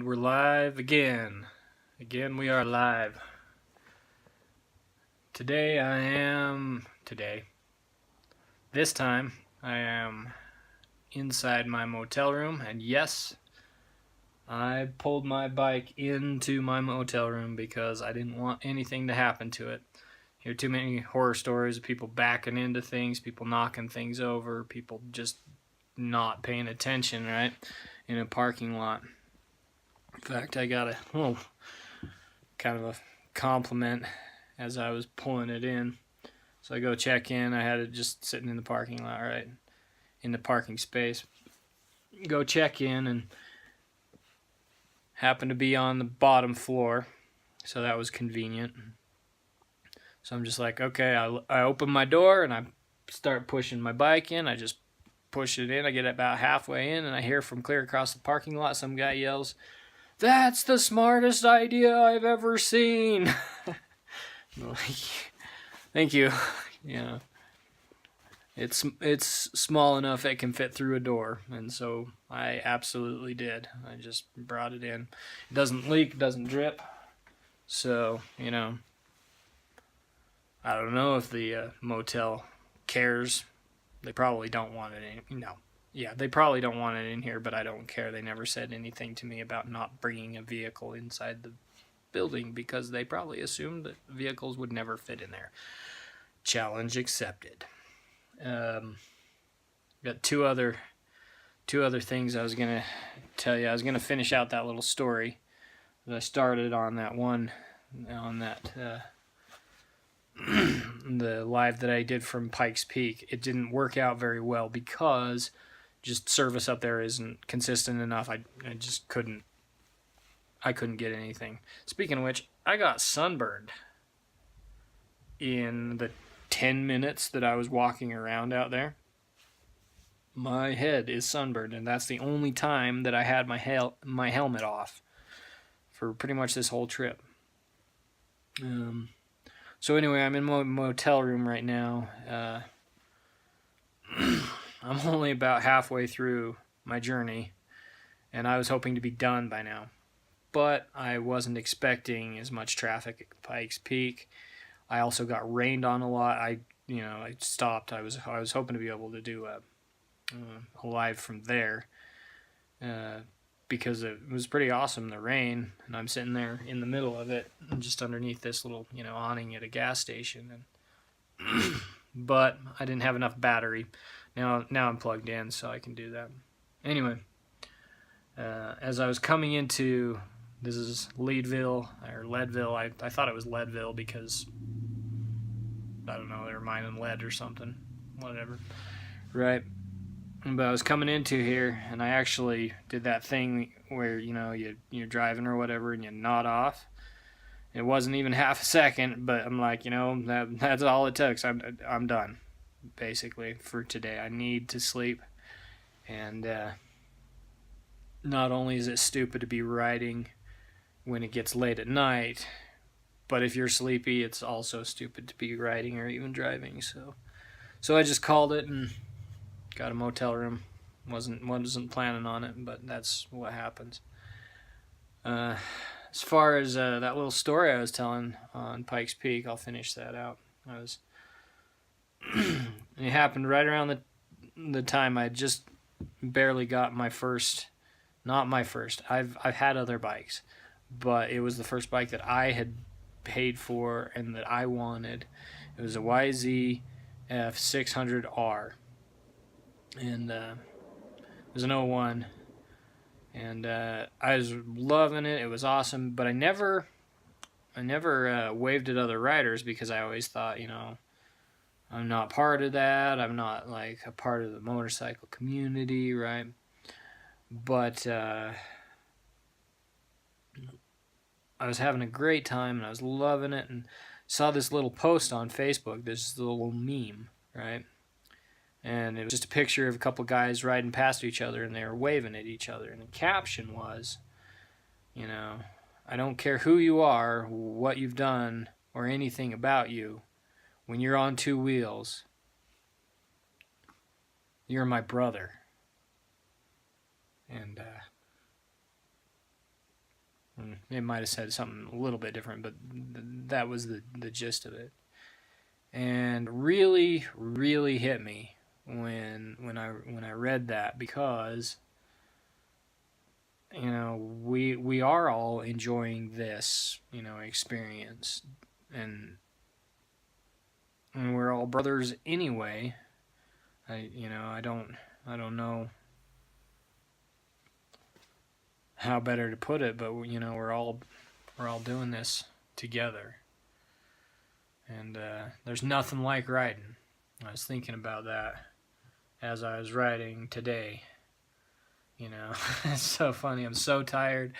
And we're live again. Again, we are live. This time, I am inside my motel room, and yes, I pulled my bike into my motel room because I didn't want anything to happen to it. Hear too many horror stories of people backing into things, people knocking things over, people just not paying attention, right, in a parking lot. In fact, I got a little kind of a compliment as I was pulling it in. So I go check in. I had it just sitting in the parking lot, right, in the parking space. Go check in and happened to be on the bottom floor, so that was convenient. So I'm just like, okay, I open my door and I start pushing my bike in. I just push it in. I get about halfway in and I hear from clear across the parking lot some guy yells, "That's the smartest idea I've ever seen." Thank you. Yeah. It's small enough it can fit through a door, and so I absolutely did. I just brought it in. It doesn't leak, doesn't drip. So, I don't know if the motel cares. They probably don't want it in. No. Yeah, they probably don't want it in here, but I don't care. They never said anything to me about not bringing a vehicle inside the building because they probably assumed that vehicles would never fit in there. Challenge accepted. Got two other things I was gonna tell you. I was gonna finish out that little story that I started on that one, on that the live that I did from Pikes Peak. It didn't work out very well because just service up there isn't consistent enough. I just couldn't get anything. Speaking of which, I got sunburned in the 10 minutes that I was walking around out there. My head is sunburned, and that's the only time that I had my helmet off for pretty much this whole trip. So anyway, I'm in my motel room right now. I'm only about halfway through my journey, and I was hoping to be done by now. But I wasn't expecting as much traffic at Pikes Peak. I also got rained on a lot. I stopped. I was hoping to be able to do a live from there because it was pretty awesome, the rain, and I'm sitting there in the middle of it, just underneath this little awning at a gas station, and but I didn't have enough battery. Now I'm plugged in, so I can do that. Anyway, as I was coming into, this is Leadville or Leadville. I thought it was Leadville because I don't know, they were mining lead or something, whatever, right? But I was coming into here, and I actually did that thing where you're driving or whatever, and you nod off. It wasn't even half a second, but I'm like, that's all it took. So I'm done, basically, for today. I need to sleep, and not only is it stupid to be riding when it gets late at night, but if you're sleepy, it's also stupid to be riding or even driving. So I just called it and got a motel room. Wasn't planning on it, but that's what happens. As far as that little story I was telling on Pikes Peak, I'll finish that out. It happened right around the time I just barely got my first. Not my first. I've had other bikes, but it was the first bike that I had paid for and that I wanted. It was a YZF 600R, and it was an 01, and I was loving it. It was awesome, but I never waved at other riders because I always thought, I'm not part of that. I'm not like a part of the motorcycle community, right? But I was having a great time, and I was loving it, and saw this little post on Facebook, this little meme, right? And it was just a picture of a couple guys riding past each other, and they were waving at each other, and the caption was, I don't care who you are, what you've done, or anything about you, when you're on two wheels, you're my brother. And It might have said something a little bit different, but that was the gist of it. And really, really hit me when I read that, because we are all enjoying this experience, and we're all brothers anyway. I don't know how better to put it, but we're all doing this together, and there's nothing like riding. I was thinking about that as I was riding today. It's so funny. I'm so tired,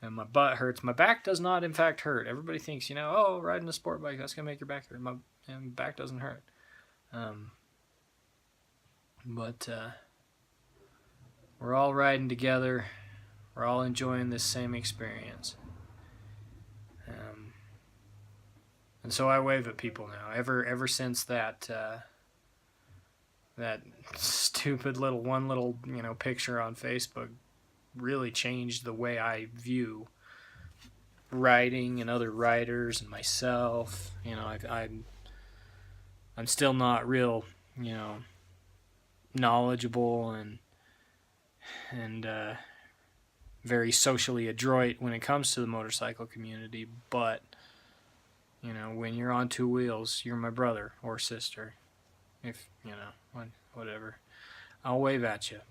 and my butt hurts. My back does not, in fact, hurt. Everybody thinks, oh, riding a sport bike, that's gonna make your back hurt. My back doesn't hurt. But we're all riding together. We're all enjoying this same experience. And so I wave at people now. Ever since that stupid little picture on Facebook really changed the way I view riding and other riders and myself. I'm still not real, knowledgeable and very socially adroit when it comes to the motorcycle community, but when you're on two wheels, you're my brother or sister. If whatever, I'll wave at you,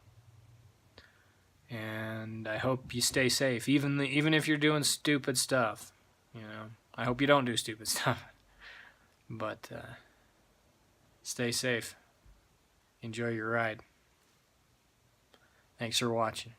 and I hope you stay safe, even if you're doing stupid stuff. I hope you don't do stupid stuff, but stay safe. Enjoy your ride. Thanks for watching.